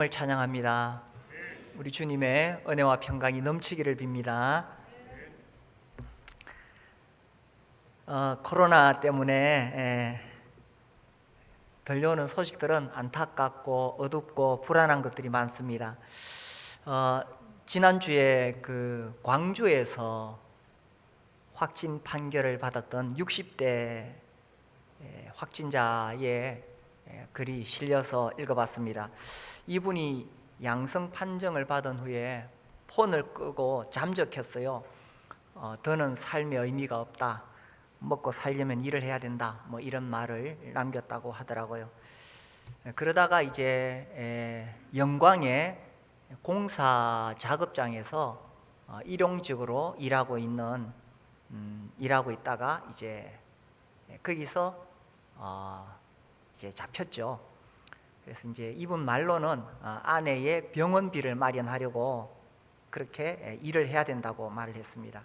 을 찬양합니다. 우리 주님의 은혜와 평강이 넘치기를 빕니다. 코로나 때문에 들려오는 소식들은 안타깝고 어둡고 불안한 것들이 많습니다. 지난주에 광주에서 확진 판결을 받았던 60대 확진자의 글이 실려서 읽어봤습니다. 이분이 양성 판정을 받은 후에 폰을 끄고 잠적했어요. 더는 삶의 의미가 없다, 먹고 살려면 일을 해야 된다, 이런 말을 남겼다고 하더라고요. 그러다가 이제 영광의 공사 작업장에서 일용직으로 일하고 있다가 이제 거기서 이제 잡혔죠. 그래서 이제 이분 말로는 아내의 병원비를 마련하려고 그렇게 일을 해야 된다고 말을 했습니다.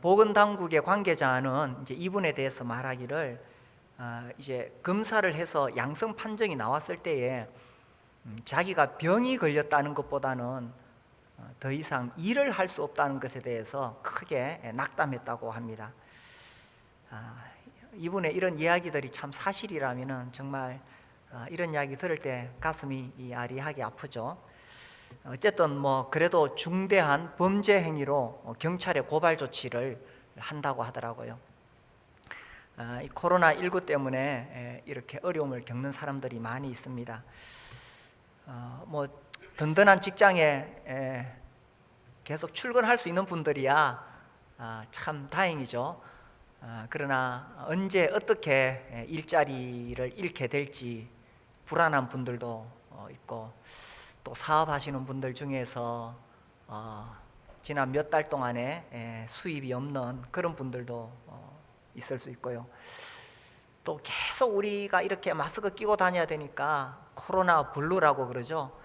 보건당국의 관계자는 이제 이분에 대해서 말하기를 이제 검사를 해서 양성 판정이 나왔을 때에 자기가 병이 걸렸다는 것보다는 더 이상 일을 할 수 없다는 것에 대해서 크게 낙담했다고 합니다. 이분의 이런 이야기들이 참 사실이라면 정말 이런 이야기 들을 때 가슴이 아리하게 아프죠. 어쨌든 그래도 중대한 범죄 행위로 경찰에 고발 조치를 한다고 하더라고요. 이 코로나19 때문에 이렇게 어려움을 겪는 사람들이 많이 있습니다. 든든한 직장에 계속 출근할 수 있는 분들이야 참 다행이죠. 그러나 언제 어떻게 일자리를 잃게 될지 불안한 분들도 있고, 또 사업하시는 분들 중에서 지난 몇 달 동안에 수입이 없는 그런 분들도 있을 수 있고요. 또 계속 우리가 이렇게 마스크 끼고 다녀야 되니까 코로나 블루라고 그러죠.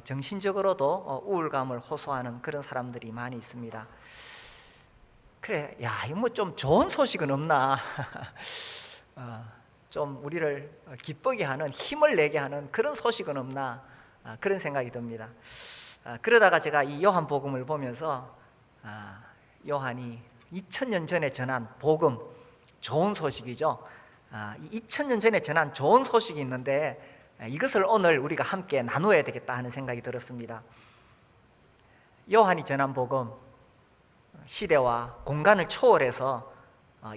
정신적으로도 우울감을 호소하는 그런 사람들이 많이 있습니다. 그래, 이거 좀 좋은 소식은 없나? 좀 우리를 기쁘게 하는, 힘을 내게 하는 그런 소식은 없나? 그런 생각이 듭니다. 그러다가 제가 이 요한복음을 보면서 요한이 2000년 전에 전한 복음, 좋은 소식이죠. 2000년 전에 전한 좋은 소식이 있는데 이것을 오늘 우리가 함께 나누어야 되겠다 하는 생각이 들었습니다. 요한이 전한 복음, 시대와 공간을 초월해서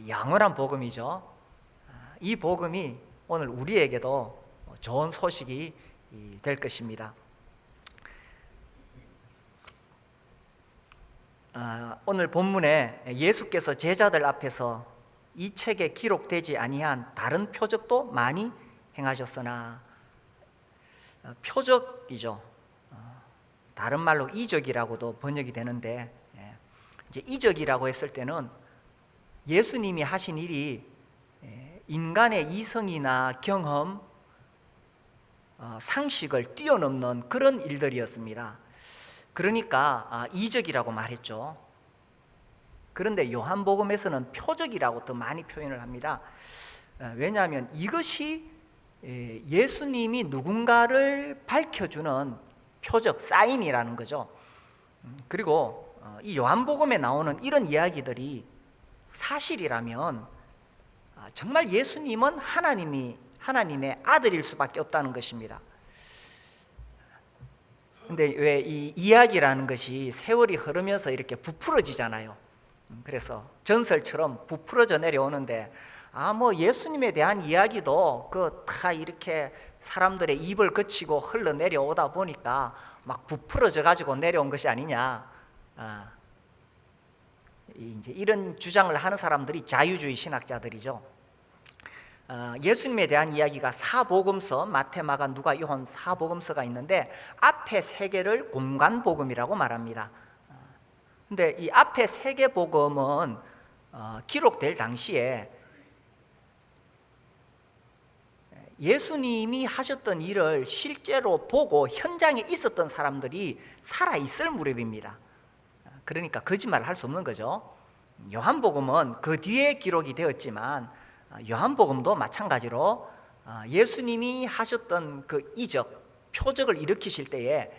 영원한 복음이죠. 이 복음이 오늘 우리에게도 좋은 소식이 될 것입니다. 오늘 본문에 예수께서 제자들 앞에서 이 책에 기록되지 아니한 다른 표적도 많이 행하셨으나, 표적이죠. 다른 말로 이적이라고도 번역이 되는데, 이제 이적이라고 했을 때는 예수님이 하신 일이 인간의 이성이나 경험, 상식을 뛰어넘는 그런 일들이었습니다. 그러니까 이적이라고 말했죠. 그런데 요한복음에서는 표적이라고 더 많이 표현을 합니다. 왜냐하면 이것이 예수님이 누군가를 밝혀주는 표적, 사인이라는 거죠. 그리고 이 요한복음에 나오는 이런 이야기들이 사실이라면 정말 예수님은 하나님의 아들일 수밖에 없다는 것입니다. 근데 왜 이 이야기라는 것이 세월이 흐르면서 이렇게 부풀어지잖아요. 그래서 전설처럼 부풀어져 내려오는데, 예수님에 대한 이야기도 다 이렇게 사람들의 입을 거치고 흘러내려오다 보니까 막 부풀어져 가지고 내려온 것이 아니냐. 이제 이런 주장을 하는 사람들이 자유주의 신학자들이죠. 예수님에 대한 이야기가 사복음서, 마태, 마가, 누가, 요한 사복음서가 있는데 앞에 세 개를 공간복음이라고 말합니다. 근데 이 앞에 세 개 복음은 기록될 당시에 예수님이 하셨던 일을 실제로 보고 현장에 있었던 사람들이 살아있을 무렵입니다. 그러니까 거짓말을 할 수 없는 거죠. 요한복음은 그 뒤에 기록이 되었지만 요한복음도 마찬가지로 예수님이 하셨던 그 이적, 표적을 일으키실 때에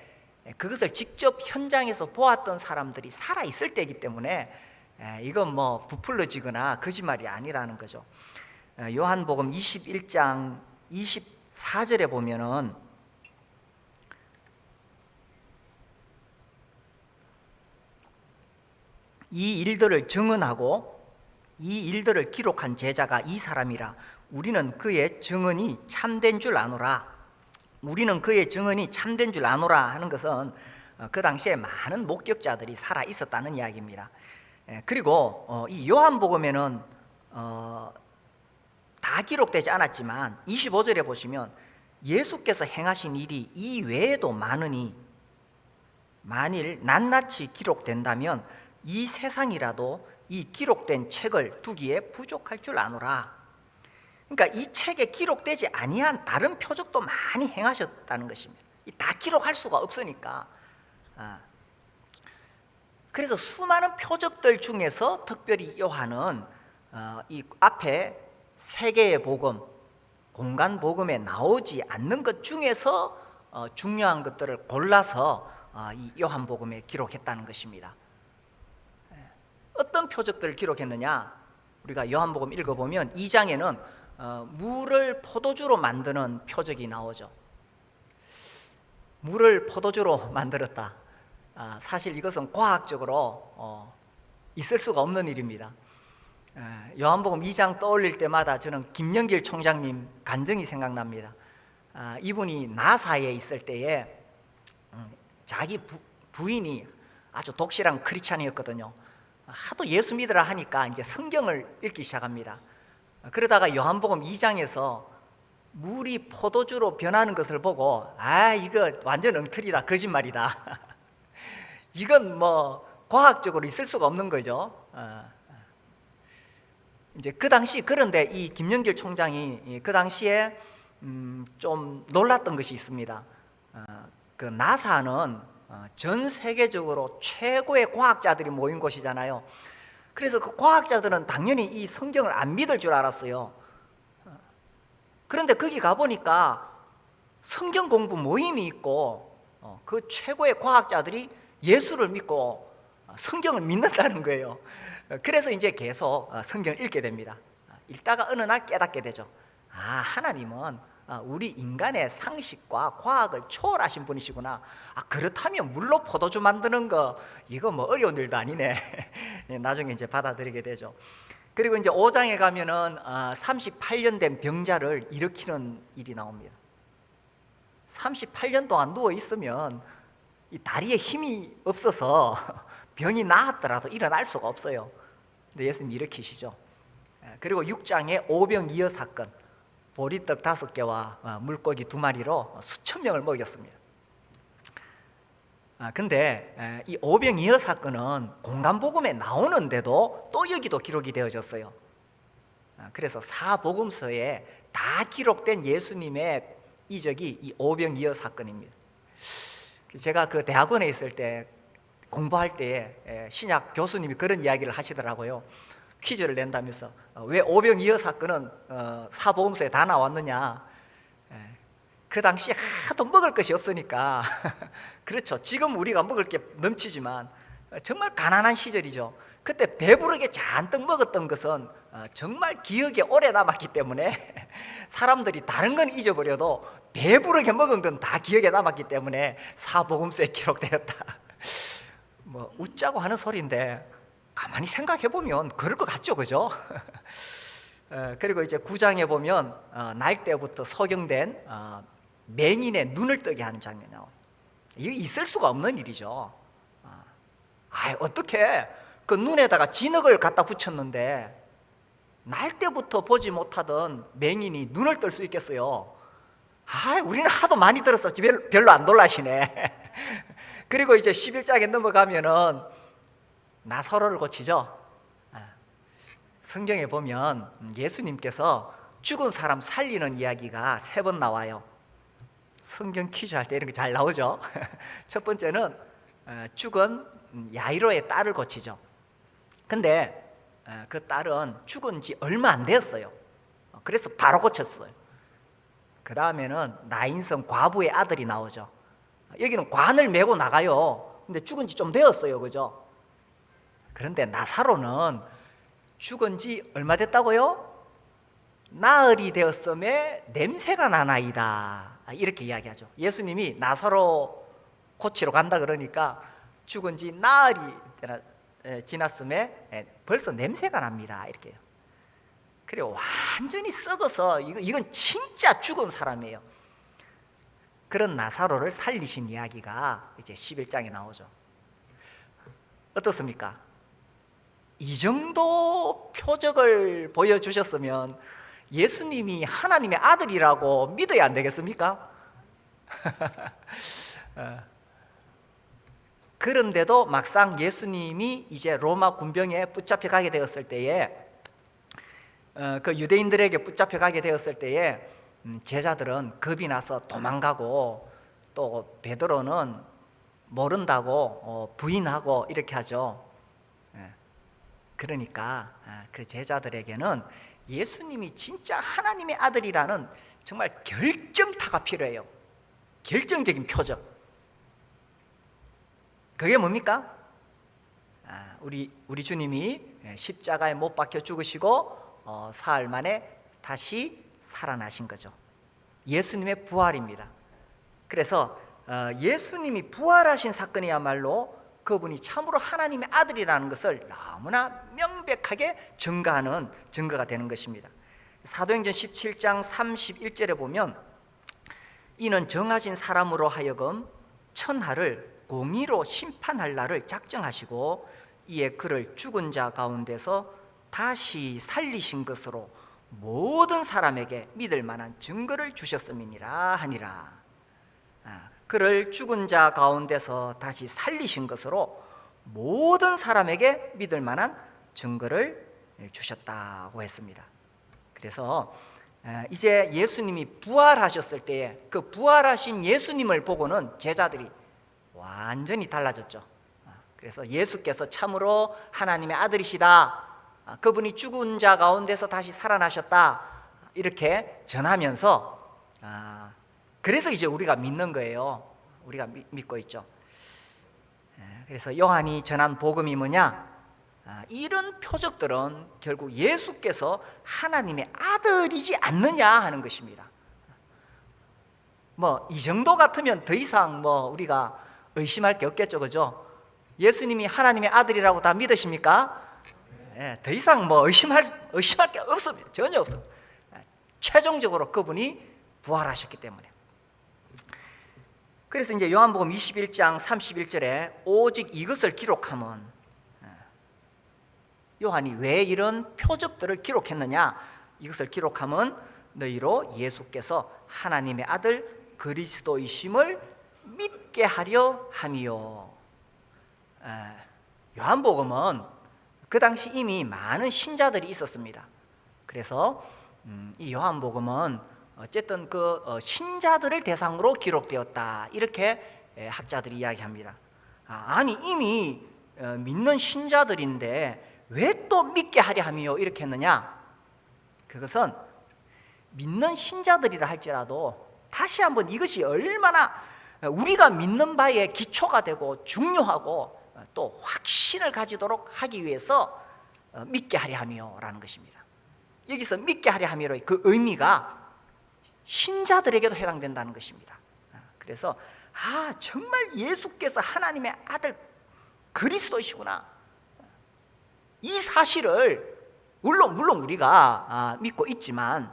그것을 직접 현장에서 보았던 사람들이 살아있을 때이기 때문에 이건 뭐 부풀려지거나 거짓말이 아니라는 거죠. 요한복음 21장 24절에 보면은 이 일들을 증언하고 이 일들을 기록한 제자가 이 사람이라. 우리는 그의 증언이 참된 줄 아노라. 우리는 그의 증언이 참된 줄 아노라 하는 것은 그 당시에 많은 목격자들이 살아 있었다는 이야기입니다. 그리고 이 요한복음에는 다 기록되지 않았지만 25절에 보시면 예수께서 행하신 일이 이 외에도 많으니 만일 낱낱이 기록된다면 이 세상이라도 이 기록된 책을 두기에 부족할 줄 아노라. 그러니까 이 책에 기록되지 아니한 다른 표적도 많이 행하셨다는 것입니다. 다 기록할 수가 없으니까. 그래서 수많은 표적들 중에서 특별히 요한은 이 앞에 세계의 복음, 공간 복음에 나오지 않는 것 중에서 중요한 것들을 골라서 이 요한복음에 기록했다는 것입니다. 어떤 표적들을 기록했느냐? 우리가 요한복음 읽어보면 2장에는 물을 포도주로 만드는 표적이 나오죠. 물을 포도주로 만들었다. 사실 이것은 과학적으로 있을 수가 없는 일입니다. 요한복음 2장 떠올릴 때마다 저는 김영길 총장님 간증이 생각납니다. 이분이 나사에 있을 때에 자기 부인이 아주 독실한 크리스찬이었거든요. 하도 예수 믿으라 하니까 이제 성경을 읽기 시작합니다. 그러다가 요한복음 2장에서 물이 포도주로 변하는 것을 보고 이거 완전 엉터리다, 거짓말이다. 이건 뭐 과학적으로 있을 수가 없는 거죠. 이제 그 당시, 그런데 이 김영길 총장이 그 당시에 좀 놀랐던 것이 있습니다. 그 나사는 전 세계적으로 최고의 과학자들이 모인 곳이잖아요. 그래서 그 과학자들은 당연히 이 성경을 안 믿을 줄 알았어요. 그런데 거기 가보니까 성경 공부 모임이 있고 그 최고의 과학자들이 예수를 믿고 성경을 믿는다는 거예요. 그래서 이제 계속 성경을 읽게 됩니다. 읽다가 어느 날 깨닫게 되죠. 하나님은 우리 인간의 상식과 과학을 초월하신 분이시구나. 그렇다면 물로 포도주 만드는 거 이거 뭐 어려운 일도 아니네. 나중에 이제 받아들이게 되죠. 그리고 이제 5장에 가면은 38년 된 병자를 일으키는 일이 나옵니다. 38년 동안 누워 있으면 이 다리에 힘이 없어서 병이 나았더라도 일어날 수가 없어요. 근데 예수님이 일으키시죠. 그리고 6장에 오병이어 사건, 보리떡 5개와 물고기 2마리로 수천 명을 먹였습니다. 근데 이 오병이어 사건은 공간복음에 나오는데도 또 여기도 기록이 되어졌어요. 그래서 사복음서에 다 기록된 예수님의 이적이 이 오병이어 사건입니다. 제가 그 대학원에 있을 때 공부할 때에 신약 교수님이 그런 이야기를 하시더라고요. 퀴즈를 낸다면서 왜 오병이어 사건은 사복음서에 다 나왔느냐. 그 당시에 하도 먹을 것이 없으니까 그렇죠. 지금 우리가 먹을 게 넘치지만 정말 가난한 시절이죠. 그때 배부르게 잔뜩 먹었던 것은 정말 기억에 오래 남았기 때문에 사람들이 다른 건 잊어버려도 배부르게 먹은 건 다 기억에 남았기 때문에 사복음서에 기록되었다. 뭐 웃자고 하는 소리인데 가만히 생각해 보면 그럴 것 같죠, 그죠? 그리고 이제 9장에 보면 날 때부터 소경된 맹인의 눈을 뜨게 하는 장면이 나와요. 이게 있을 수가 없는 일이죠. 어떻게 그 눈에다가 진흙을 갖다 붙였는데 날 때부터 보지 못하던 맹인이 눈을 뜰 수 있겠어요? 우리는 하도 많이 들었어. 별로 안 놀라시네. 그리고 이제 11장에 넘어가면은 나사로를 고치죠. 성경에 보면 예수님께서 죽은 사람 살리는 이야기가 3번 나와요. 성경 퀴즈 할 때 이런 게 잘 나오죠. 첫 번째는 죽은 야이로의 딸을 고치죠. 근데 그 딸은 죽은 지 얼마 안 되었어요. 그래서 바로 고쳤어요. 그 다음에는 나인성 과부의 아들이 나오죠. 여기는 관을 메고 나가요. 근데 죽은 지 좀 되었어요, 그죠? 그런데 나사로는 죽은 지 얼마 됐다고요? 나흘이 되었음에 냄새가 나나이다, 이렇게 이야기하죠. 예수님이 나사로 고치러 간다 그러니까 죽은 지 나흘이 지났음에 벌써 냄새가 납니다, 이렇게. 그래, 완전히 썩어서 이건 진짜 죽은 사람이에요. 그런 나사로를 살리신 이야기가 이제 11장에 나오죠. 어떻습니까? 이 정도 표적을 보여주셨으면 예수님이 하나님의 아들이라고 믿어야 안 되겠습니까? 그런데도 막상 예수님이 이제 로마 군병에 붙잡혀 가게 되었을 때에, 그 유대인들에게 붙잡혀 가게 되었을 때에 제자들은 겁이 나서 도망가고, 또 베드로는 모른다고 부인하고 이렇게 하죠. 그러니까 그 제자들에게는 예수님이 진짜 하나님의 아들이라는 정말 결정타가 필요해요. 결정적인 표적. 그게 뭡니까? 우리 주님이 십자가에 못 박혀 죽으시고 사흘 만에 다시 살아나신 거죠. 예수님의 부활입니다. 그래서 예수님이 부활하신 사건이야말로 그분이 참으로 하나님의 아들이라는 것을 너무나 명백하게 증거하는 증거가 되는 것입니다. 사도행전 17장 31절에 보면, 이는 정하신 사람으로 하여금 천하를 공의로 심판할 날을 작정하시고 이에 그를 죽은 자 가운데서 다시 살리신 것으로 모든 사람에게 믿을 만한 증거를 주셨음이니라 하니라. 그를 죽은 자 가운데서 다시 살리신 것으로 모든 사람에게 믿을 만한 증거를 주셨다고 했습니다. 그래서 이제 예수님이 부활하셨을 때에 그 부활하신 예수님을 보고는 제자들이 완전히 달라졌죠. 그래서 예수께서 참으로 하나님의 아들이시다, 그분이 죽은 자 가운데서 다시 살아나셨다, 이렇게 전하면서 그래서 이제 우리가 믿는 거예요. 우리가 믿고 있죠. 그래서 요한이 전한 복음이 뭐냐? 이런 표적들은 결국 예수께서 하나님의 아들이지 않느냐 하는 것입니다. 뭐 이 정도 같으면 더 이상 우리가 의심할 게 없겠죠, 그죠? 예수님이 하나님의 아들이라고 다 믿으십니까? 더 이상 의심할 게 없습니다. 전혀 없습니다. 최종적으로 그분이 부활하셨기 때문에. 그래서 이제 요한복음 21장 31절에 오직 이것을 기록함은, 요한이 왜 이런 표적들을 기록했느냐? 이것을 기록함은 너희로 예수께서 하나님의 아들 그리스도이심을 믿게 하려 함이요. 요한복음은 그 당시 이미 많은 신자들이 있었습니다. 그래서 이 요한복음은 어쨌든 그 신자들을 대상으로 기록되었다, 이렇게 학자들이 이야기합니다. 아니 이미 믿는 신자들인데 왜 또 믿게 하려 함이요 이렇게 했느냐? 그것은 믿는 신자들이라 할지라도 다시 한번 이것이 얼마나 우리가 믿는 바에 기초가 되고 중요하고 또 확신을 가지도록 하기 위해서 믿게 하려 함이요라는 것입니다. 여기서 믿게 하려 함이로의 그 의미가 신자들에게도 해당된다는 것입니다. 그래서 정말 예수께서 하나님의 아들 그리스도이시구나, 이 사실을 물론 우리가 믿고 있지만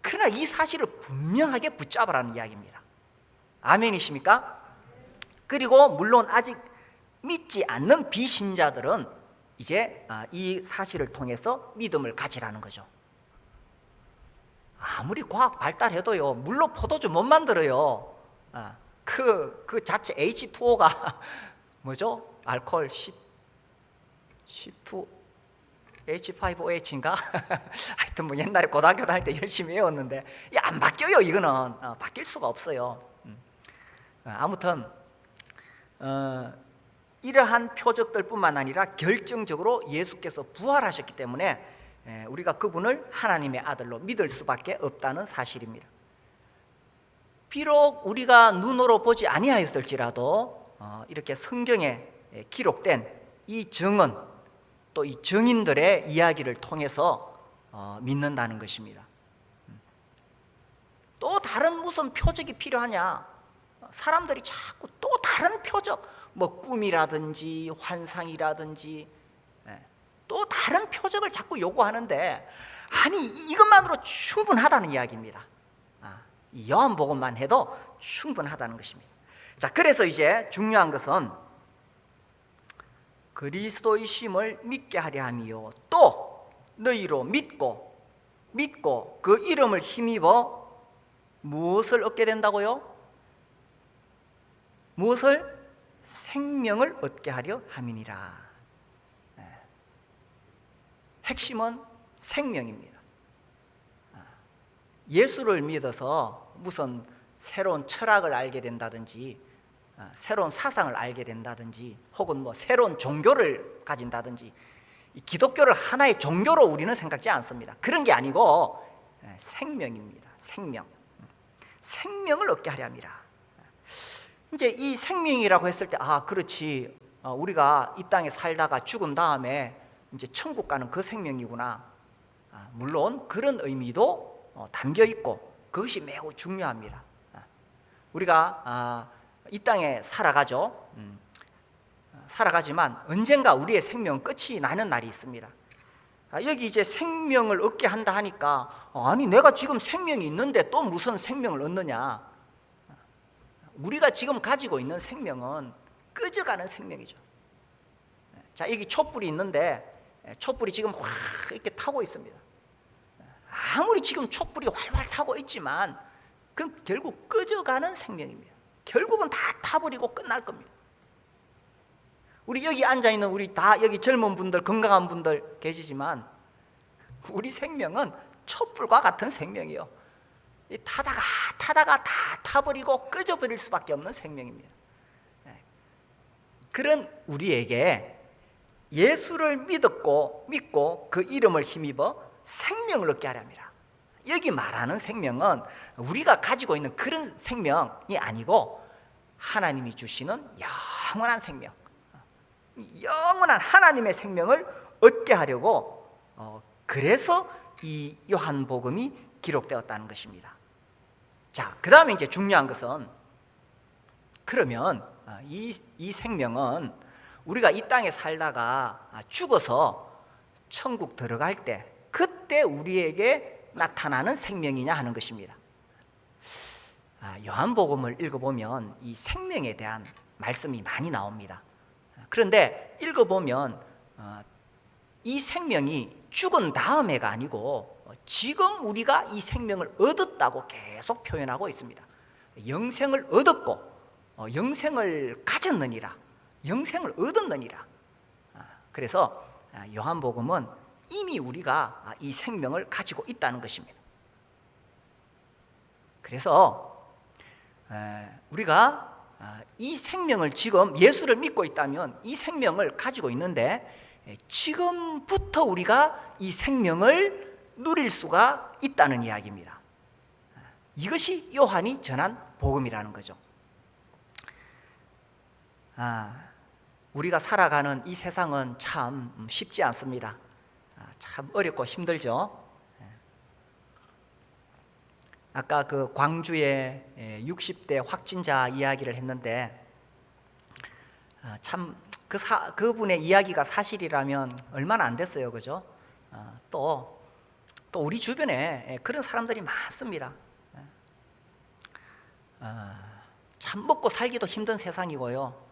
그러나 이 사실을 분명하게 붙잡으라는 이야기입니다. 아멘이십니까? 그리고 물론 아직 믿지 않는 비신자들은 이제 이 사실을 통해서 믿음을 가지라는 거죠. 아무리 과학 발달해도요, 물로 포도주 못 만들어요. 그 자체 H2O가 뭐죠? 알코올 C2 H5OH인가? 하여튼 옛날에 고등학교 다닐 때 열심히 외웠는데 안 바뀌어요. 이거는 바뀔 수가 없어요. 아무튼 이러한 표적들뿐만 아니라 결정적으로 예수께서 부활하셨기 때문에 우리가 그분을 하나님의 아들로 믿을 수밖에 없다는 사실입니다. 비록 우리가 눈으로 보지 아니하였을지라도 이렇게 성경에 기록된 이 증언, 또 이 증인들의 이야기를 통해서 믿는다는 것입니다. 또 다른 무슨 표적이 필요하냐? 사람들이 자꾸 또 다른 표적, 뭐 꿈이라든지 환상이라든지 또 다른 표적을 자꾸 요구하는데, 아니 이것만으로 충분하다는 이야기입니다. 이 요한복음만 해도 충분하다는 것입니다. 자, 그래서 이제 중요한 것은 그리스도이심을 믿게 하려 함이요, 또 너희로 믿고 그 이름을 힘입어 무엇을 얻게 된다고요? 무엇을? 생명을 얻게 하려 함이니라. 핵심은 생명입니다. 예수를 믿어서 무슨 새로운 철학을 알게 된다든지, 새로운 사상을 알게 된다든지, 혹은 뭐 새로운 종교를 가진다든지, 이 기독교를 하나의 종교로 우리는 생각지 않습니다. 그런 게 아니고 생명입니다. 생명을 얻게 하려 함이라. 이제 이 생명이라고 했을 때, 그렇지, 우리가 이 땅에 살다가 죽은 다음에 이제 천국 가는 그 생명이구나. 물론 그런 의미도 담겨 있고 그것이 매우 중요합니다. 우리가 이 땅에 살아가죠. 살아가지만 언젠가 우리의 생명은 끝이 나는 날이 있습니다. 여기 이제 생명을 얻게 한다 하니까, 아니 내가 지금 생명이 있는데 또 무슨 생명을 얻느냐? 우리가 지금 가지고 있는 생명은 꺼져가는 생명이죠. 자, 여기 촛불이 있는데 촛불이 지금 확 이렇게 타고 있습니다. 아무리 지금 촛불이 활활 타고 있지만 그건 결국 꺼져가는 생명입니다. 결국은 다 타버리고 끝날 겁니다. 우리 여기 앉아있는 우리 다 여기 젊은 분들, 건강한 분들 계시지만 우리 생명은 촛불과 같은 생명이요, 타다가 다 타버리고 꺼져버릴 수밖에 없는 생명입니다. 그런 우리에게 예수를 믿고 그 이름을 힘입어 생명을 얻게 하려 합니다. 여기 말하는 생명은 우리가 가지고 있는 그런 생명이 아니고 하나님이 주시는 영원한 생명, 영원한 하나님의 생명을 얻게 하려고 그래서 이 요한복음이 기록되었다는 것입니다. 자, 그 다음에 이제 중요한 것은, 그러면 이 생명은 우리가 이 땅에 살다가 죽어서 천국 들어갈 때 그때 우리에게 나타나는 생명이냐 하는 것입니다. 요한복음을 읽어보면 이 생명에 대한 말씀이 많이 나옵니다. 그런데 읽어보면 이 생명이 죽은 다음에가 아니고 지금 우리가 이 생명을 얻었다고 계속 표현하고 있습니다. 영생을 얻었고 영생을 가졌느니라, 영생을 얻었느니라. 그래서 요한복음은 이미 우리가 이 생명을 가지고 있다는 것입니다. 그래서 우리가 이 생명을 지금 예수를 믿고 있다면 이 생명을 가지고 있는데, 지금부터 우리가 이 생명을 누릴 수가 있다는 이야기입니다. 이것이 요한이 전한 복음이라는 거죠. 우리가 살아가는 이 세상은 참 쉽지 않습니다. 참 어렵고 힘들죠. 아까 그 광주의 60대 확진자 이야기를 했는데, 참 그분의 이야기가 사실이라면 얼마나 안 됐어요, 그죠? 또 우리 주변에 그런 사람들이 많습니다. 참 먹고 살기도 힘든 세상이고요.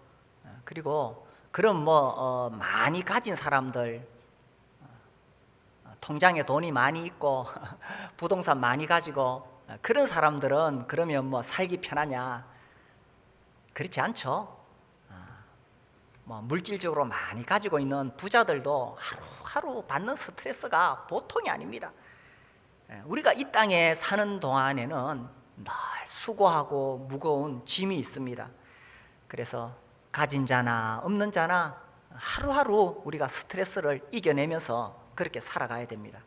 그리고 그런 많이 가진 사람들, 통장에 돈이 많이 있고 부동산 많이 가지고 그런 사람들은 그러면 살기 편하냐? 그렇지 않죠. 물질적으로 많이 가지고 있는 부자들도 하루하루 받는 스트레스가 보통이 아닙니다. 우리가 이 땅에 사는 동안에는 늘 수고하고 무거운 짐이 있습니다. 그래서 가진 자나 없는 자나 하루하루 우리가 스트레스를 이겨내면서 그렇게 살아가야 됩니다.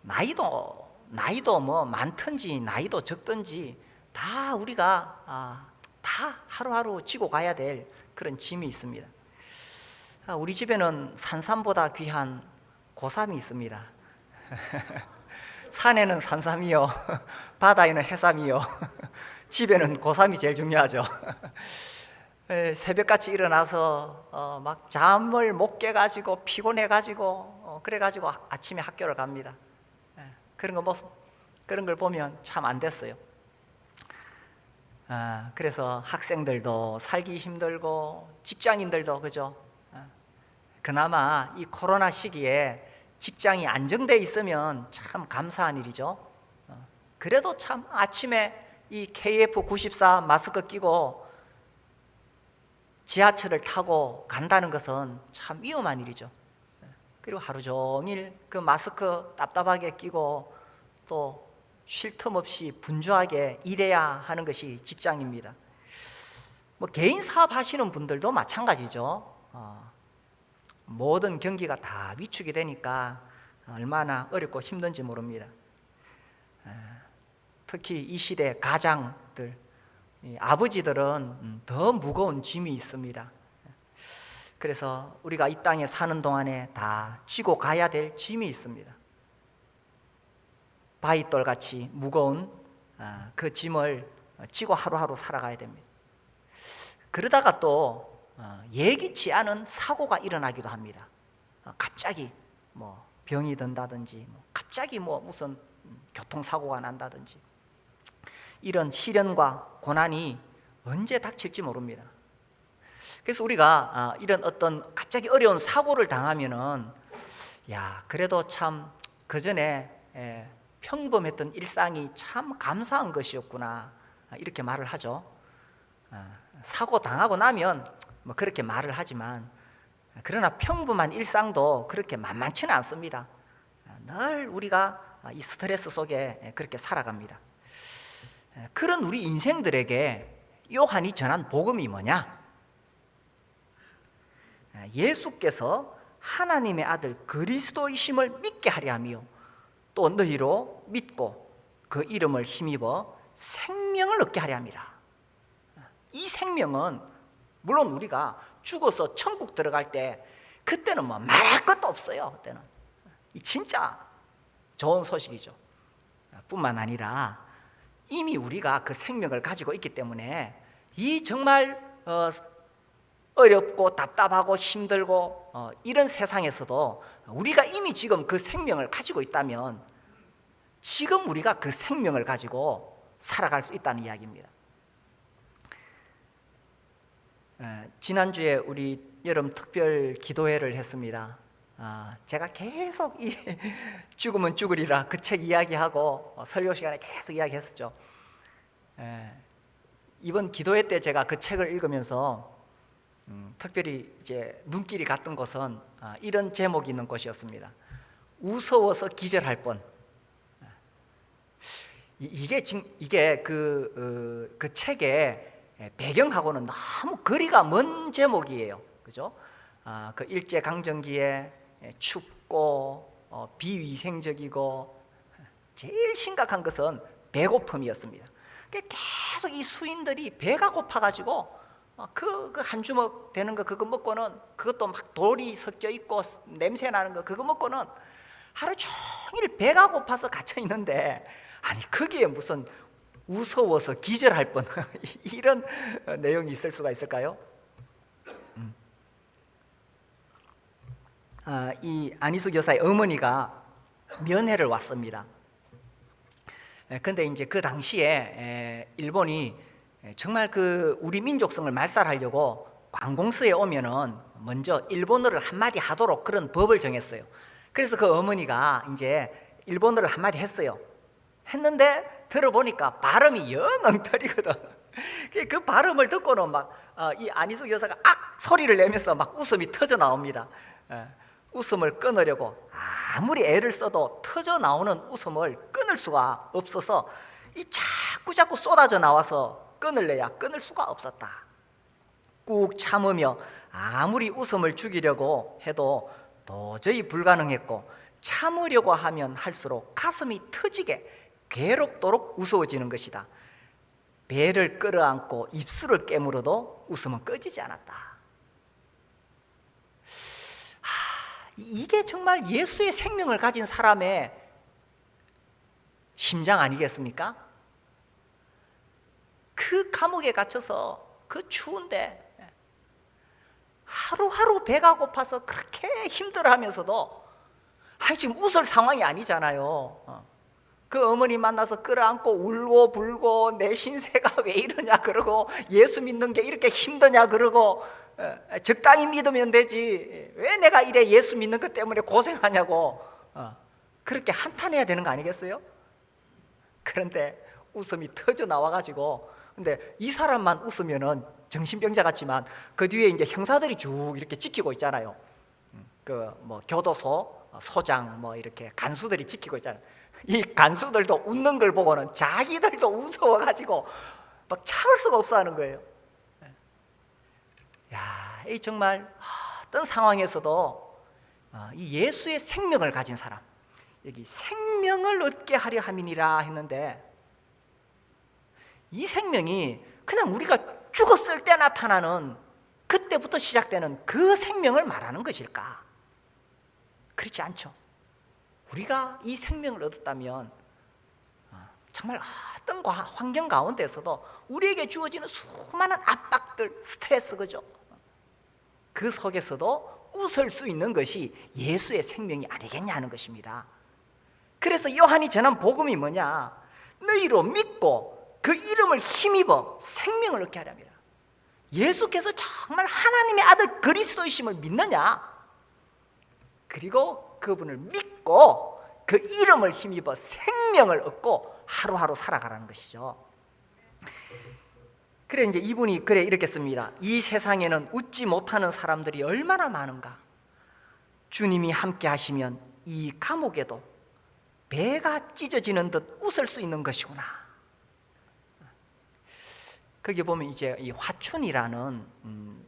나이도 많든지 나이도 적든지 다 우리가 다 하루하루 지고 가야 될 그런 짐이 있습니다. 우리 집에는 산삼보다 귀한 고삼이 있습니다. 산에는 산삼이요, 바다에는 해삼이요, 집에는 고삼이 제일 중요하죠. 새벽같이 일어나서 막 잠을 못 깨가지고 피곤해가지고 그래가지고 아침에 학교를 갑니다. 그런 걸 보면 참 안 됐어요. 그래서 학생들도 살기 힘들고 직장인들도 그죠. 그나마 이 코로나 시기에 직장이 안정돼 있으면 참 감사한 일이죠. 그래도 참 아침에 이 KF94 마스크 끼고 지하철을 타고 간다는 것은 참 위험한 일이죠. 그리고 하루 종일 그 마스크 답답하게 끼고 또 쉴 틈 없이 분주하게 일해야 하는 것이 직장입니다. 뭐 개인 사업 하시는 분들도 마찬가지죠. 모든 경기가 다 위축이 되니까 얼마나 어렵고 힘든지 모릅니다. 특히 이 시대 가장들, 아버지들은 더 무거운 짐이 있습니다. 그래서 우리가 이 땅에 사는 동안에 다 지고 가야 될 짐이 있습니다. 바위돌같이 무거운 그 짐을 지고 하루하루 살아가야 됩니다. 그러다가 또 예기치 않은 사고가 일어나기도 합니다. 갑자기 뭐 병이 든다든지, 갑자기 뭐 무슨 교통사고가 난다든지, 이런 시련과 고난이 언제 닥칠지 모릅니다. 그래서 우리가 이런 어떤 갑자기 어려운 사고를 당하면은 그래도 참 그전에 평범했던 일상이 참 감사한 것이었구나, 이렇게 말을 하죠. 사고 당하고 나면 뭐 그렇게 말을 하지만, 그러나 평범한 일상도 그렇게 만만치는 않습니다. 늘 우리가 이 스트레스 속에 그렇게 살아갑니다. 그런 우리 인생들에게 요한이 전한 복음이 뭐냐? 예수께서 하나님의 아들 그리스도이심을 믿게 하려 하며 또 너희로 믿고 그 이름을 힘입어 생명을 얻게 하려 함이라. 이 생명은 물론 우리가 죽어서 천국 들어갈 때 그때는 뭐 말할 것도 없어요. 그때는 진짜 좋은 소식이죠. 뿐만 아니라 이미 우리가 그 생명을 가지고 있기 때문에 이 정말 어렵고 답답하고 힘들고 이런 세상에서도 우리가 이미 지금 그 생명을 가지고 있다면 지금 우리가 그 생명을 가지고 살아갈 수 있다는 이야기입니다. 지난주에 우리 여름 특별 기도회를 했습니다. 제가 계속 이 죽으면 죽으리라 그 책 이야기하고 설교 시간에 계속 이야기했었죠. 이번 기도회 때 제가 그 책을 읽으면서 특별히 이제 눈길이 갔던 곳은 이런 제목이 있는 곳이었습니다. 무서워서 기절할 뻔. 이게 그 책의 배경하고는 너무 거리가 먼 제목이에요. 그죠? 그 일제 강점기에 춥고 비위생적이고 제일 심각한 것은 배고픔이었습니다. 계속 이 수인들이 배가 고파가지고 그 한 주먹 되는 거 그거 먹고는, 그것도 막 돌이 섞여 있고 냄새 나는 거 그거 먹고는 하루 종일 배가 고파서 갇혀 있는데, 아니 거기에 무슨 무서워서 기절할 뻔 이런 내용이 있을 수가 있을까요? 이 안희숙 여사의 어머니가 면회를 왔습니다. 근데 이제 그 당시에 일본이 정말 그 우리 민족성을 말살하려고 관공서에 오면은 먼저 일본어를 한마디 하도록 그런 법을 정했어요. 그래서 그 어머니가 이제 일본어를 한마디 했어요. 했는데 들어보니까 발음이 영 엉터리거든. 그 발음을 듣고는 막 이 안희숙 여사가 악 소리를 내면서 막 웃음이 터져 나옵니다. 웃음을 끊으려고 아무리 애를 써도 터져 나오는 웃음을 끊을 수가 없어서 이 자꾸 쏟아져 나와서 끊을래야 끊을 수가 없었다. 꾹 참으며 아무리 웃음을 죽이려고 해도 도저히 불가능했고, 참으려고 하면 할수록 가슴이 터지게 괴롭도록 무서워지는 것이다. 배를 끌어안고 입술을 깨물어도 웃음은 꺼지지 않았다. 이게 정말 예수의 생명을 가진 사람의 심장 아니겠습니까? 그 감옥에 gat혀서 그 추운데 하루하루 배가 고파서 그렇게 힘들어하면서도 지금 웃을 상황이 아니잖아요. 그 어머니 만나서 끌어안고 울고 불고 내 신세가 왜 이러냐 그러고 예수 믿는 게 이렇게 힘드냐 그러고 적당히 믿으면 되지 왜 내가 이래 예수 믿는 것 때문에 고생하냐고 그렇게 한탄해야 되는 거 아니겠어요? 그런데 웃음이 터져 나와가지고 근데 이 사람만 웃으면은 정신병자 같지만 그 뒤에 이제 형사들이 쭉 이렇게 지키고 있잖아요. 그 뭐 교도소 소장 뭐 이렇게 간수들이 지키고 있잖아요. 이 간수들도 웃는 걸 보고는 자기들도 무서워가지고 막 참을 수가 없어 하는 거예요. 야, 이 정말 어떤 상황에서도 이 예수의 생명을 가진 사람, 여기 생명을 얻게 하려 함이니라 했는데 이 생명이 그냥 우리가 죽었을 때 나타나는 그때부터 시작되는 그 생명을 말하는 것일까? 그렇지 않죠. 우리가 이 생명을 얻었다면 정말 어떤 환경 가운데서도 우리에게 주어지는 수많은 압박들, 스트레스 그죠? 그 속에서도 웃을 수 있는 것이 예수의 생명이 아니겠냐 하는 것입니다. 그래서 요한이 전한 복음이 뭐냐? 너희로 믿고 그 이름을 힘입어 생명을 얻게 하렵니다. 예수께서 정말 하나님의 아들 그리스도이심을 믿느냐? 그리고 그분을 믿고 그 이름을 힘입어 생명을 얻고 하루하루 살아가라는 것이죠. 그래 이제 이분이 이렇게 씁니다. 이 세상에는 웃지 못하는 사람들이 얼마나 많은가. 주님이 함께 하시면 이 감옥에도 배가 찢어지는 듯 웃을 수 있는 것이구나. 거기 보면 이제 이 화춘이라는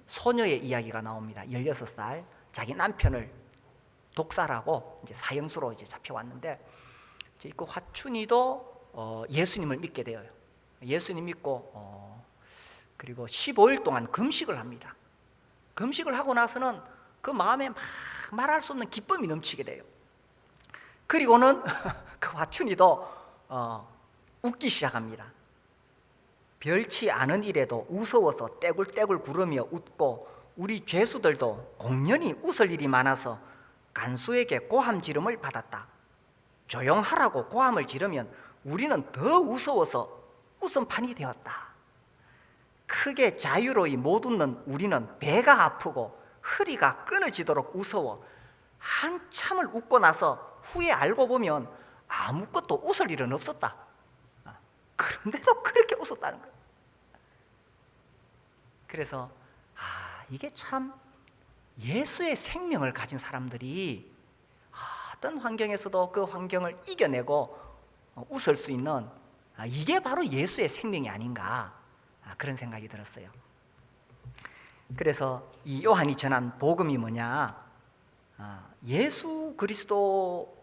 소녀의 이야기가 나옵니다. 16살 자기 남편을 독살하고 이제 사형수로 이제 잡혀왔는데 그 화춘이도 예수님을 믿게 되어요. 예수님 믿고 그리고 15일 동안 금식을 합니다. 금식을 하고 나서는 그 마음에 막 말할 수 없는 기쁨이 넘치게 돼요. 그리고는 그 화춘이도 웃기 시작합니다. 별치 않은 일에도 무서워서 떼굴떼굴 구르며 웃고 우리 죄수들도 공연히 웃을 일이 많아서 간수에게 고함 지름을 받았다. 조용하라고 고함을 지르면 우리는 더 무서워서 웃음판이 되었다. 크게 자유로이 못 웃는 우리는 배가 아프고 허리가 끊어지도록 무서워 한참을 웃고 나서 후에 알고 보면 아무것도 웃을 일은 없었다. 그런데도 그렇게 웃었다는 거예요. 그래서 이게 참 예수의 생명을 가진 사람들이 어떤 환경에서도 그 환경을 이겨내고 웃을 수 있는 이게 바로 예수의 생명이 아닌가 그런 생각이 들었어요. 그래서 이 요한이 전한 복음이 뭐냐?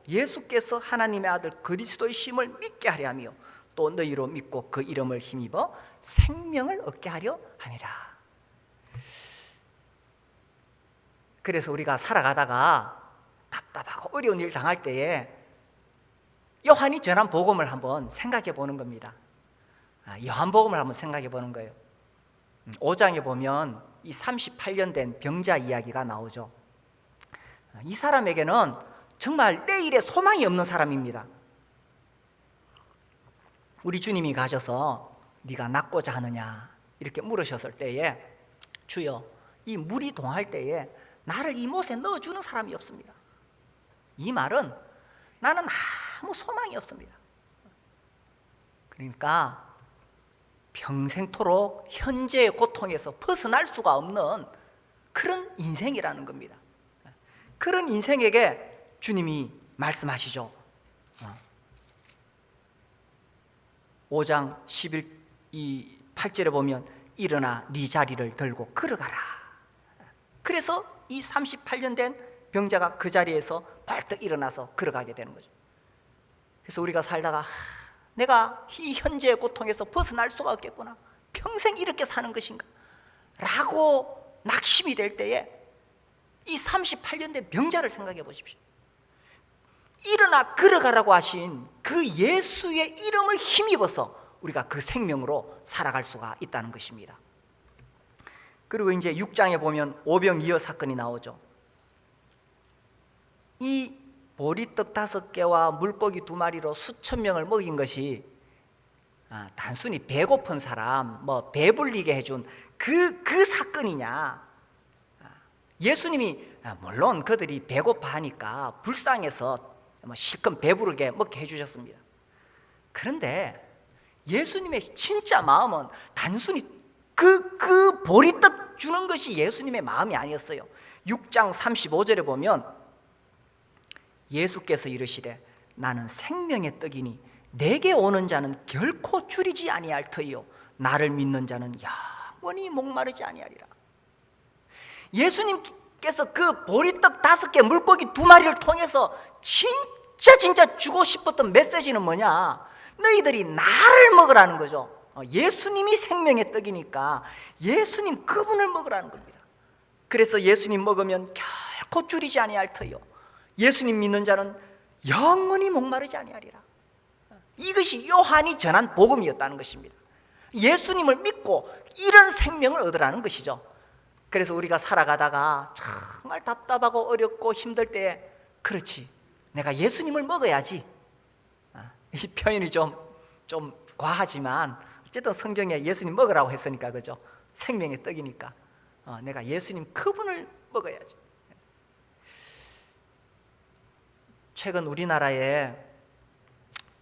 예수께서 하나님의 아들 그리스도이심을 믿게 하려 하며 또 너희로 믿고 그 이름을 힘입어 생명을 얻게 하려 함이라. 그래서 우리가 살아가다가 답답하고 어려운 일 당할 때에 요한이 전한 복음을 한번 생각해 보는 겁니다. 요한복음을 한번 생각해 보는 거예요. 5장에 보면 이 38년 된 병자 이야기가 나오죠. 이 사람에게는 정말 내일에 소망이 없는 사람입니다. 우리 주님이 가셔서 네가 낫고자 하느냐 이렇게 물으셨을 때에 주여 이 물이 동할 때에 나를 이 못에 넣어주는 사람이 없습니다. 이 말은 나는 아무 소망이 없습니다. 그러니까 평생토록 현재의 고통에서 벗어날 수가 없는 그런 인생이라는 겁니다. 그런 인생에게 주님이 말씀하시죠. 5장 8절에 보면 일어나 네 자리를 들고 걸어가라. 그래서 이 38년 된 병자가 그 자리에서 벌떡 일어나서 걸어가게 되는 거죠. 그래서 우리가 살다가 내가 이 현재의 고통에서 벗어날 수가 없겠구나. 평생 이렇게 사는 것인가? 라고 낙심이 될 때에 이 38년 된 병자를 생각해 보십시오. 일어나 걸어가라고 하신 그 예수의 이름을 힘입어서 우리가 그 생명으로 살아갈 수가 있다는 것입니다. 그리고 이제 6장에 보면 오병이어 사건이 나오죠. 이 보리떡 5개와 물고기 2마리로 수천 명을 먹인 것이 단순히 배고픈 사람 배불리게 해준 그 사건이냐? 예수님이 물론 그들이 배고파하니까 불쌍해서 실컷 배부르게 먹게 해주셨습니다. 그런데 예수님의 진짜 마음은 단순히 그 보리떡 주는 것이 예수님의 마음이 아니었어요. 6장 35절에 보면 예수께서 이르시되 나는 생명의 떡이니 내게 오는 자는 결코 줄이지 아니할 터이요 나를 믿는 자는 영원히 목마르지 아니하리라. 예수님께서 그 보리떡 5개 물고기 2마리를 통해서 진짜 주고 싶었던 메시지는 뭐냐? 너희들이 나를 먹으라는 거죠. 예수님이 생명의 떡이니까 예수님 그분을 먹으라는 겁니다. 그래서 예수님 먹으면 결코 줄이지 아니할 터요 예수님 믿는 자는 영원히 목마르지 아니하리라. 이것이 요한이 전한 복음이었다는 것입니다. 예수님을 믿고 이런 생명을 얻으라는 것이죠. 그래서 우리가 살아가다가 정말 답답하고 어렵고 힘들 때에 그렇지, 내가 예수님을 먹어야지. 이 표현이 좀 과하지만 어쨌든 성경에 예수님 먹으라고 했으니까, 그죠? 생명의 떡이니까 내가 예수님 그분을 먹어야지. 최근 우리나라에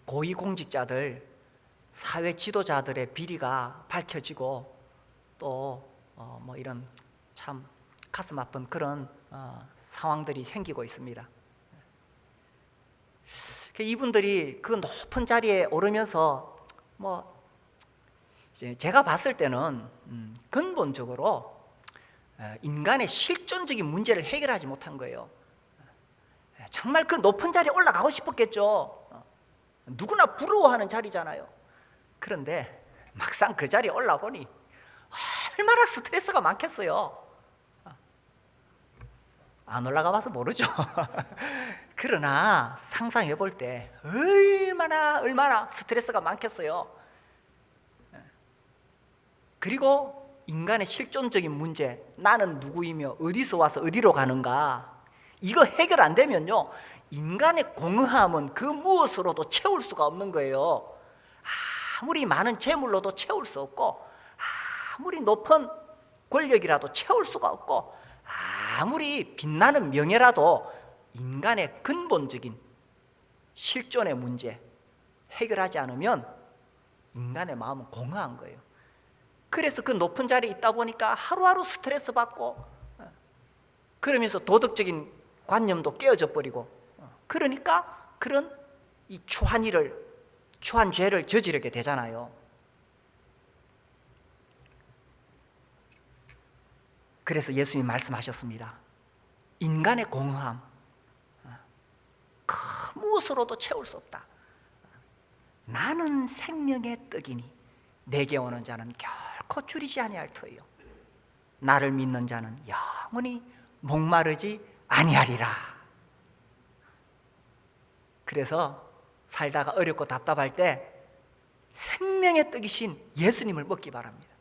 고위공직자들, 사회 지도자들의 비리가 밝혀지고 또 이런 참 가슴 아픈 그런 상황들이 생기고 있습니다. 이분들이 그 높은 자리에 오르면서 이제 제가 봤을 때는 근본적으로 인간의 실존적인 문제를 해결하지 못한 거예요. 정말 그 높은 자리에 올라가고 싶었겠죠. 누구나 부러워하는 자리잖아요. 그런데 막상 그 자리에 올라보니 얼마나 스트레스가 많겠어요. 안 올라가 봐서 모르죠. 그러나 상상해 볼 때 얼마나 스트레스가 많겠어요. 그리고 인간의 실존적인 문제, 나는 누구이며 어디서 와서 어디로 가는가, 이거 해결 안 되면요, 인간의 공허함은 그 무엇으로도 채울 수가 없는 거예요. 아무리 많은 재물로도 채울 수 없고, 아무리 높은 권력이라도 채울 수가 없고, 아무리 빛나는 명예라도 인간의 근본적인 실존의 문제 해결하지 않으면 인간의 마음은 공허한 거예요. 그래서 그 높은 자리에 있다 보니까 하루하루 스트레스 받고, 그러면서 도덕적인 관념도 깨어져 버리고, 그러니까 그런 이 추한 죄를 저지르게 되잖아요. 그래서 예수님 말씀하셨습니다. 인간의 공허함 그 무엇으로도 채울 수 없다. 나는 생명의 떡이니 내게 오는 자는 결코 줄이지 아니할 터이요 나를 믿는 자는 영원히 목마르지 아니하리라. 그래서 살다가 어렵고 답답할 때 생명의 떡이신 예수님을 먹기 바랍니다.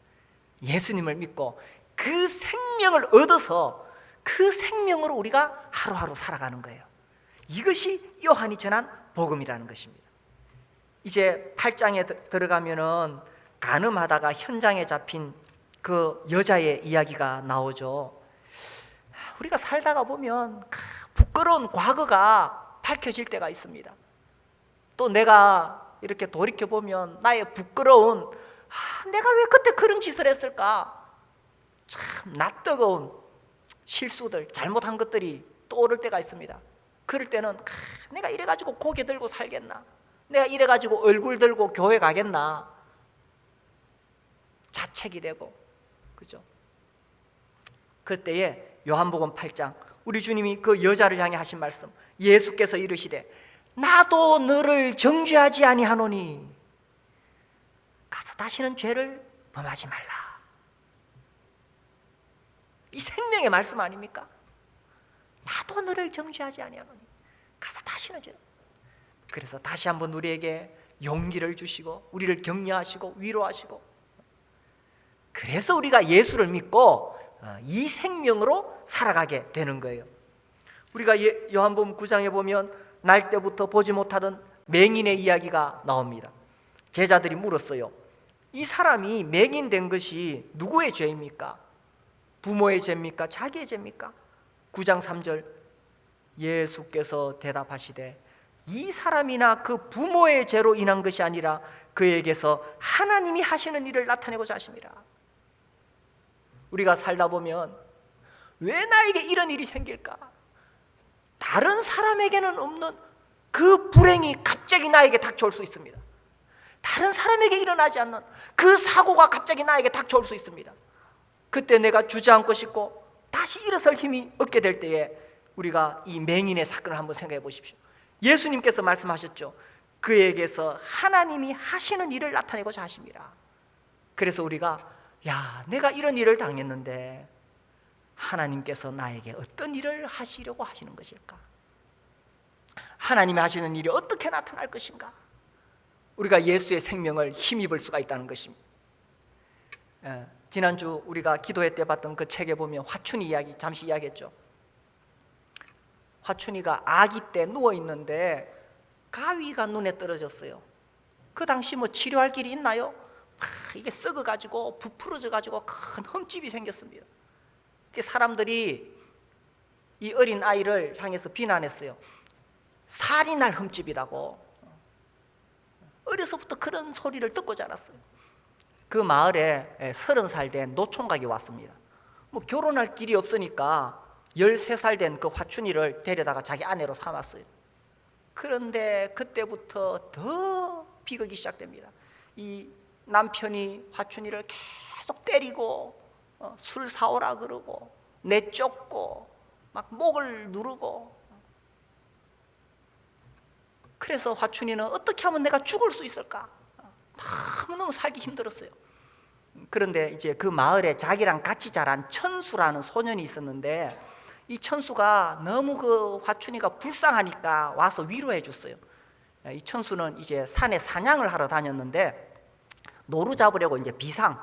예수님을 믿고 그 생명을 얻어서 그 생명으로 우리가 하루하루 살아가는 거예요. 이것이 요한이 전한 복음이라는 것입니다. 이제 8장에 들어가면은 간음하다가 현장에 잡힌 그 여자의 이야기가 나오죠. 우리가 살다가 보면 부끄러운 과거가 밝혀질 때가 있습니다. 또 내가 이렇게 돌이켜보면 나의 부끄러운 내가 왜 그때 그런 짓을 했을까, 참 낯뜨거운 실수들, 잘못한 것들이 떠오를 때가 있습니다. 그럴 때는 내가 이래가지고 고개 들고 살겠나, 내가 이래가지고 얼굴 들고 교회 가겠나, 자책이 되고, 그죠? 그때에 요한복음 8장 우리 주님이 그 여자를 향해 하신 말씀, 예수께서 이르시되 나도 너를 정죄하지 아니하노니 다시는 죄를 범하지 말라. 이 생명의 말씀 아닙니까? 나도 너를 정죄하지 아니하노니 가서 다시는 죄. 그래서 다시 한번 우리에게 용기를 주시고 우리를 격려하시고 위로하시고, 그래서 우리가 예수를 믿고 이 생명으로 살아가게 되는 거예요. 우리가 요한복음 9장에 보면 날 때부터 보지 못하던 맹인의 이야기가 나옵니다. 제자들이 물었어요. 이 사람이 맹인된 것이 누구의 죄입니까? 부모의 죄입니까? 자기의 죄입니까? 9장 3절 예수께서 대답하시되 이 사람이나 그 부모의 죄로 인한 것이 아니라 그에게서 하나님이 하시는 일을 나타내고자 하심이라. 우리가 살다 보면 왜 나에게 이런 일이 생길까? 다른 사람에게는 없는 그 불행이 갑자기 나에게 닥쳐올 수 있습니다. 다른 사람에게 일어나지 않는 그 사고가 갑자기 나에게 닥쳐올 수 있습니다. 그때 내가 주저앉고 싶고 다시 일어설 힘이 없게 될 때에 우리가 이 맹인의 사건을 한번 생각해 보십시오. 예수님께서 말씀하셨죠. 그에게서 하나님이 하시는 일을 나타내고자 하십니다. 그래서 우리가 내가 이런 일을 당했는데 하나님께서 나에게 어떤 일을 하시려고 하시는 것일까? 하나님이 하시는 일이 어떻게 나타날 것인가? 우리가 예수의 생명을 힘입을 수가 있다는 것입니다. 지난주 우리가 기도회 때 봤던 그 책에 보면 화춘이 이야기 잠시 이야기했죠. 화춘이가 아기 때 누워있는데 가위가 눈에 떨어졌어요. 그 당시 치료할 길이 있나요? 이게 썩어가지고 부풀어져가지고 큰 흠집이 생겼습니다. 사람들이 이 어린 아이를 향해서 비난했어요. 살이 날 흠집이라고. 어려서부터 그런 소리를 듣고 자랐어요. 그 마을에 30살 된 노총각이 왔습니다. 결혼할 길이 없으니까 13살 된 그 화춘이를 데려다가 자기 아내로 삼았어요. 그런데 그때부터 더 비극이 시작됩니다. 이 남편이 화춘이를 계속 때리고 술 사오라 그러고 내쫓고 막 목을 누르고, 그래서 화춘이는 어떻게 하면 내가 죽을 수 있을까? 너무너무 살기 힘들었어요. 그런데 이제 그 마을에 자기랑 같이 자란 천수라는 소년이 있었는데 이 천수가 너무 그 화춘이가 불쌍하니까 와서 위로해 줬어요. 이 천수는 이제 산에 사냥을 하러 다녔는데 노루 잡으려고 이제 비상을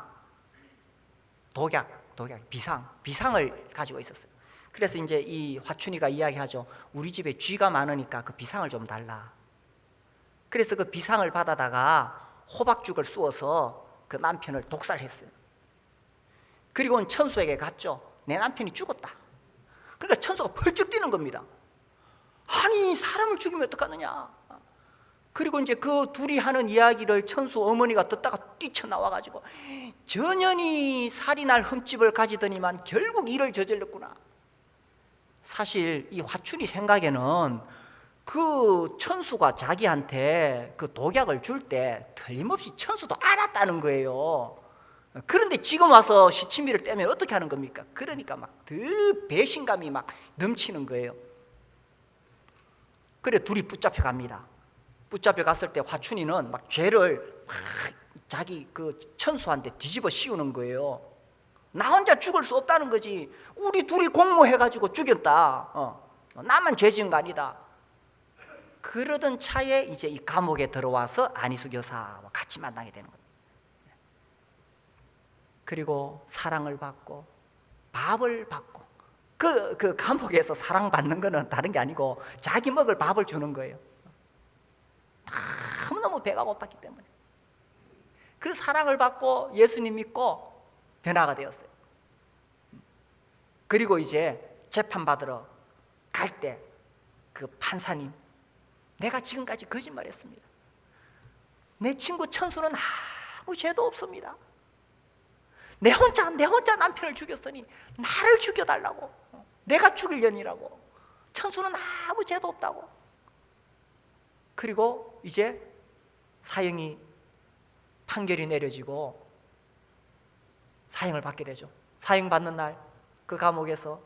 가지고 있었어요. 그래서 이제 이 화춘이가 이야기하죠. 우리 집에 쥐가 많으니까 그 비상을 좀 달라. 그래서 그 비상을 받아다가 호박죽을 쑤어서 그 남편을 독살했어요. 그리고 천수에게 갔죠. 내 남편이 죽었다. 그러니까 천수가 펄쩍 뛰는 겁니다. 아니 사람을 죽이면 어떡하느냐. 그리고 이제 그 둘이 하는 이야기를 천수 어머니가 듣다가 뛰쳐나와가지고 전연히 살이 날 흠집을 가지더니만 결국 일을 저질렀구나. 사실 이 화춘이 생각에는 그 천수가 자기한테 그 독약을 줄 때 틀림없이 천수도 알았다는 거예요. 그런데 지금 와서 시치미를 떼면 어떻게 하는 겁니까? 그러니까 막 더 배신감이 막 넘치는 거예요. 그래 둘이 붙잡혀 갑니다. 붙잡혀 갔을 때 화춘이는 막 죄를 막 자기 그 천수한테 뒤집어 씌우는 거예요. 나 혼자 죽을 수 없다는 거지. 우리 둘이 공모해가지고 죽였다. 나만 죄 지은 거 아니다. 그러던 차에 이제 이 감옥에 들어와서 안희숙 여사와 같이 만나게 되는 겁니다. 그리고 사랑을 받고 밥을 받고 그 감옥에서 사랑받는 거는 다른 게 아니고 자기 먹을 밥을 주는 거예요. 너무너무 배가 고팠기 때문에 그 사랑을 받고 예수님 믿고 변화가 되었어요. 그리고 이제 재판받으러 갈 때 그 판사님, 내가 지금까지 거짓말했습니다. 내 친구 천수는 아무 죄도 없습니다. 내 혼자 남편을 죽였으니 나를 죽여달라고. 내가 죽이려니라고. 천수는 아무 죄도 없다고. 그리고 이제 사형이 판결이 내려지고 사형을 받게 되죠. 사형 받는 날 그 감옥에서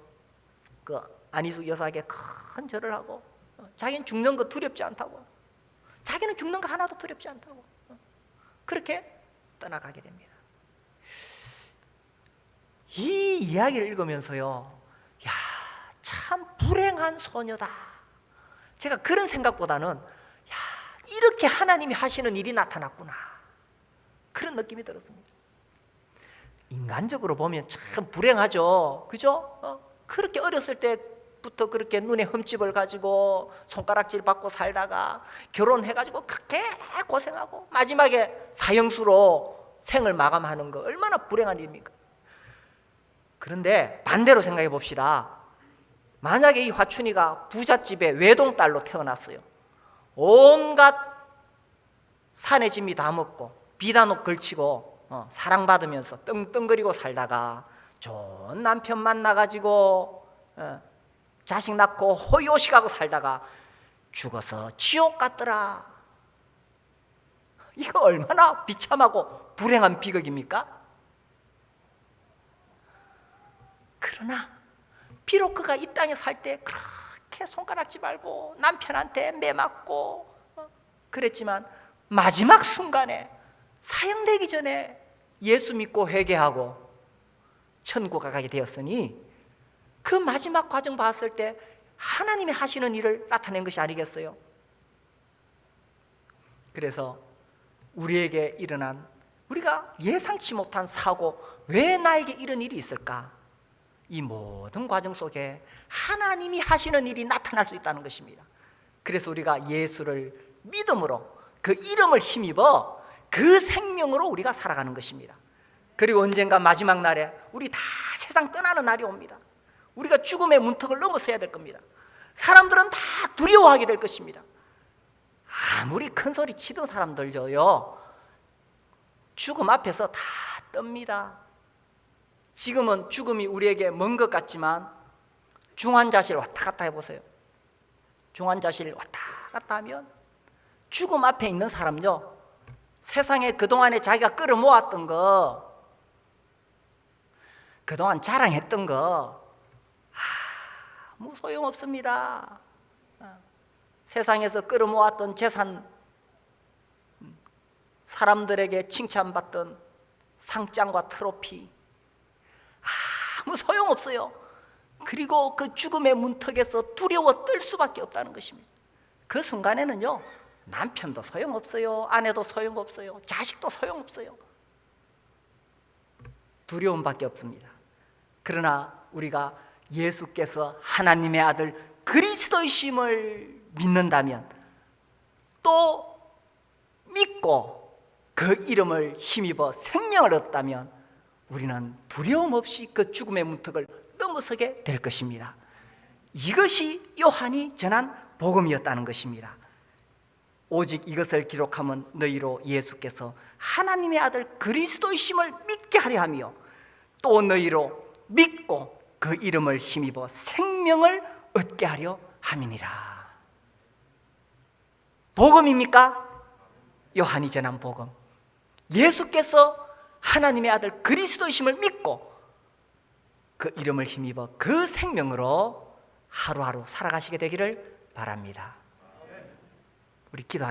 그 안희숙 여사에게 큰 절을 하고 자기는 죽는 거 두렵지 않다고, 자기는 죽는 거 하나도 두렵지 않다고 그렇게 떠나가게 됩니다. 이 이야기를 읽으면서요, 야, 참 불행한 소녀다. 제가 그런 생각보다는 야, 이렇게 하나님이 하시는 일이 나타났구나, 그런 느낌이 들었습니다. 인간적으로 보면 참 불행하죠, 그죠? 그렇게 어렸을 때부터 그렇게 눈에 흠집을 가지고 손가락질 받고 살다가 결혼해가지고 그렇게 고생하고 마지막에 사형수로 생을 마감하는 거 얼마나 불행한 일입니까? 그런데 반대로 생각해 봅시다. 만약에 이 화춘이가 부잣집의 외동딸로 태어났어요. 온갖 산의 진미 다 먹고 비단옷 걸치고 사랑받으면서 떵떵거리고 살다가 좋은 남편 만나가지고 자식 낳고 호요식하고 살다가 죽어서 지옥 갔더라. 이거 얼마나 비참하고 불행한 비극입니까? 그러나 비록 그가 이 땅에 살 때 그렇게 손가락질 말고 남편한테 매맞고 그랬지만 마지막 순간에 사형되기 전에 예수 믿고 회개하고 천국 가게 되었으니 그 마지막 과정 봤을 때 하나님이 하시는 일을 나타낸 것이 아니겠어요? 그래서 우리에게 일어난, 우리가 예상치 못한 사고, 왜 나에게 이런 일이 있을까? 이 모든 과정 속에 하나님이 하시는 일이 나타날 수 있다는 것입니다. 그래서 우리가 예수를 믿음으로 그 이름을 힘입어 그 생명으로 우리가 살아가는 것입니다. 그리고 언젠가 마지막 날에 우리 다 세상 떠나는 날이 옵니다. 우리가 죽음의 문턱을 넘어서야 될 겁니다. 사람들은 다 두려워하게 될 것입니다. 아무리 큰 소리 치던 사람들도요, 죽음 앞에서 다 떱니다. 지금은 죽음이 우리에게 먼 것 같지만 중환자실 왔다 갔다 해보세요. 중환자실 왔다 갔다 하면 죽음 앞에 있는 사람요, 세상에 그동안에 자기가 끌어모았던 거, 그동안 자랑했던 거 아무 소용없습니다. 세상에서 끌어모았던 재산, 사람들에게 칭찬받던 상장과 트로피 아무 소용없어요. 그리고 그 죽음의 문턱에서 두려워 떨 수밖에 없다는 것입니다. 그 순간에는요, 남편도 소용없어요, 아내도 소용없어요, 자식도 소용없어요. 두려움밖에 없습니다. 그러나 우리가 예수께서 하나님의 아들 그리스도이심을 믿는다면, 또 믿고 그 이름을 힘입어 생명을 얻다면 우리는 두려움 없이 그 죽음의 문턱을 넘어서게 될 것입니다. 이것이 요한이 전한 복음이었다는 것입니다. 오직 이것을 기록하면 너희로 예수께서 하나님의 아들 그리스도이심을 믿게 하려 하며 또 너희로 믿고 그 이름을 힘입어 생명을 얻게 하려 함이니라. 복음입니까? 요한이 전한 복음. 예수께서 하나님의 아들 그리스도이심을 믿고 그 이름을 힘입어 그 생명으로 하루하루 살아가시게 되기를 바랍니다. 우리 기도하겠습니다.